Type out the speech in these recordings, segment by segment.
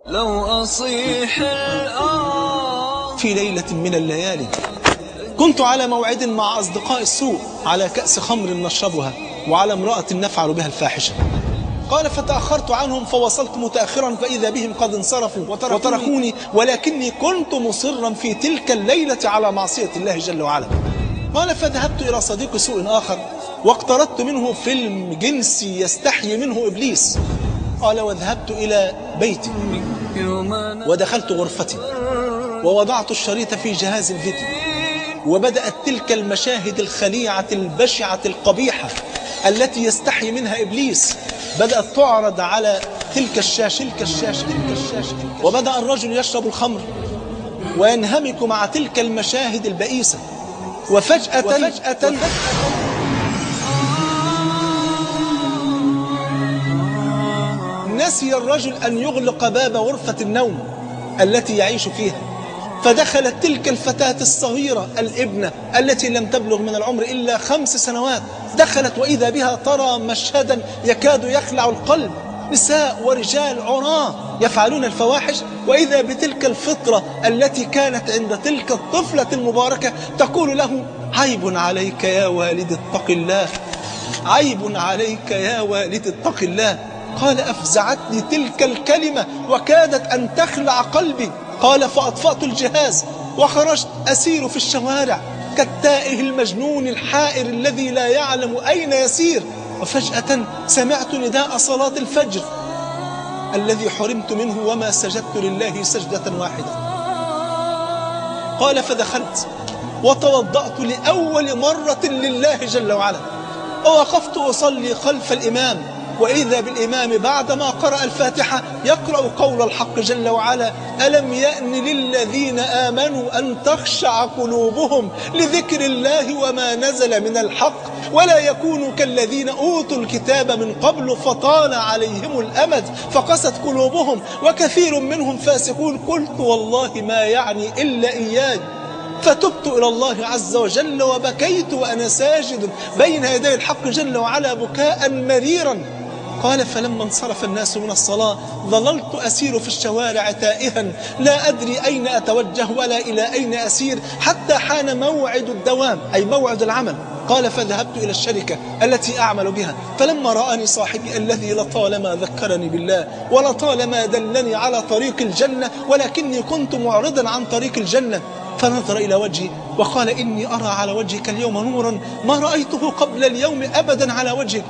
لو أصيح في ليلة من الليالي كنت على موعد مع أصدقاء السوء على كأس خمر نشربها وعلى امرأة نفعل بها الفاحشة. قال فتأخرت عنهم فوصلت متأخرا فإذا بهم قد انصرفوا وتركوني، ولكني كنت مصرا في تلك الليلة على معصية الله جل وعلا. قال فذهبت إلى صديق سوء آخر واقترضت منه فيلم جنسي يستحي منه إبليس. قال وذهبت إلى بيتي ودخلت غرفتي ووضعت الشريط في جهاز الفيديو، وبدأت تلك المشاهد الخليعة البشعة القبيحة التي يستحي منها إبليس بدأت تعرض على تلك الشاشة. وبدأ الرجل يشرب الخمر وينهمك مع تلك المشاهد البئيسة. وفجأة نسي الرجل أن يغلق باب غرفة النوم التي يعيش فيها، فدخلت تلك الفتاة الصغيرة الابنة التي لم تبلغ من العمر إلا 5 سنوات. دخلت وإذا بها ترى مشهدا يكاد يخلع القلب، نساء ورجال عراة يفعلون الفواحش، وإذا بتلك الفطرة التي كانت عند تلك الطفلة المباركة تقول له عيب عليك يا والد اتق الله، عيب عليك يا والد اتق الله. قال أفزعتني تلك الكلمة وكادت أن تخلع قلبي. قال فأطفأت الجهاز وخرجت أسير في الشوارع كالتائه المجنون الحائر الذي لا يعلم أين يسير. وفجأة سمعت نداء صلاة الفجر الذي حرمت منه وما سجدت لله سجدة واحدة. قال فدخلت وتوضأت لأول مرة لله جل وعلا، ووقفت أصلي خلف الإمام، وإذا بالإمام بعدما قرأ الفاتحة يقرأ قول الحق جل وعلا ألم يأن للذين آمنوا أن تخشع قلوبهم لذكر الله وما نزل من الحق ولا يكونوا كالذين أوتوا الكتاب من قبل فطال عليهم الأمد فقست قلوبهم وكثير منهم فاسقون. قلت والله ما يعني إلا إياي، فتبت إلى الله عز وجل وبكيت وأنا ساجد بين يدي الحق جل وعلا بكاء مريرا. قال فلما انصرف الناس من الصلاة ظللت أسير في الشوارع تائها لا أدري أين أتوجه ولا إلى أين أسير حتى حان موعد الدوام أي موعد العمل. قال فذهبت إلى الشركة التي أعمل بها، فلما رآني صاحبي الذي لطالما ذكرني بالله ولطالما دلني على طريق الجنة ولكني كنت معرضا عن طريق الجنة، فنظر إلى وجهي وقال إني أرى على وجهك اليوم نورا ما رأيته قبل اليوم أبدا على وجهك.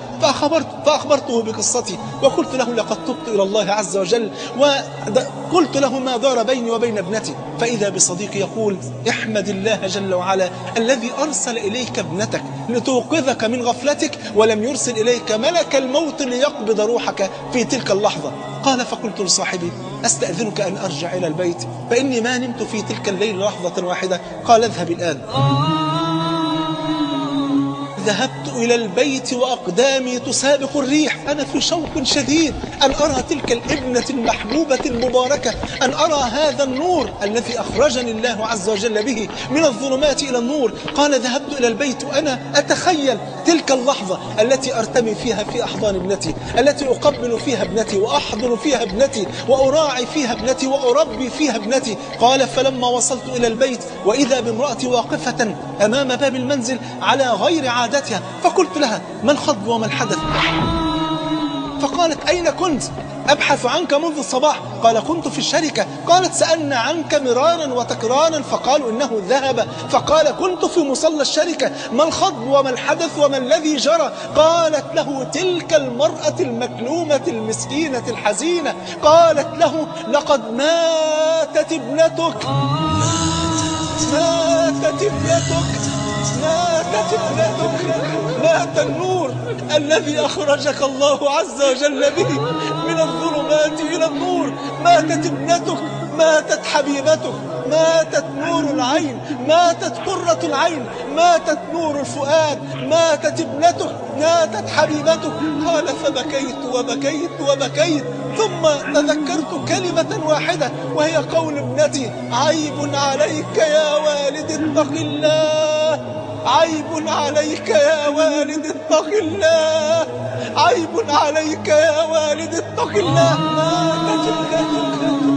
فأخبرته بقصتي وقلت له لقد تبت إلى الله عز وجل، وقلت له ما دار بيني وبين ابنتي. فإذا بصديقي يقول احمد الله جل وعلا الذي أرسل إليك ابنتك لتوقظك من غفلتك ولم يرسل إليك ملك الموت ليقبض روحك في تلك اللحظة. قال فقلت لصاحبي أستأذنك أن أرجع إلى البيت فإني ما نمت في تلك الليل لحظة واحدة. قال اذهب الآن. ذهبت إلى البيت وأقدامي تسابق الريح، أنا في شوق شديد أن أرى تلك الابنة المحبوبة المباركة، أن أرى هذا النور الذي أخرجني الله عز وجل به من الظلمات إلى النور. قال ذهبت إلى البيت وأنا أتخيل تلك اللحظة التي أرتمي فيها في أحضان ابنتي، التي أقبل فيها ابنتي وأحضن فيها ابنتي وأراعي فيها ابنتي وأربي فيها ابنتي. قال فلما وصلت إلى البيت وإذا بامرأتي واقفة أمام باب المنزل على غير عادتها، فقلت لها ما الخضب وما الحدث؟ فقالت أين كنت؟ أبحث عنك منذ الصباح. قال كنت في الشركة. قالت سألنا عنك مرارا وتكرارا فقالوا إنه ذهب. فقال كنت في مصلى الشركة. ما الخضب وما الحدث وما الذي جرى؟ قالت له تلك المرأة المكلومة المسكينة الحزينة قالت له لقد ماتت ابنتك، ماتت ابنتك، ماتت ابنتك، مات النور الذي أخرجك الله عز وجل به من الظلمات إلى النور، ماتت ابنتك، ماتت حبيبتك، ماتت نور العين، ماتت قرة العين، ماتت نور الفؤاد، ماتت ابنتك، ماتت حبيبتك. قال فبكيت وبكيت وبكيت ثم تذكرت كلمة واحدة وهي قول ابنتي عيب عليك يا والد اتق الله، عيب عليك يا والد اتق الله، عيب عليك يا والد اتق الله. ماتت ابنتك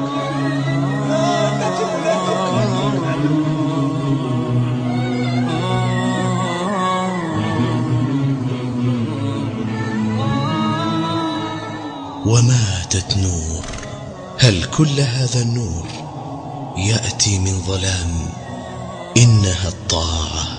وماتت نور. هل كل هذا النور يأتي من ظلام؟ إنها الطاعة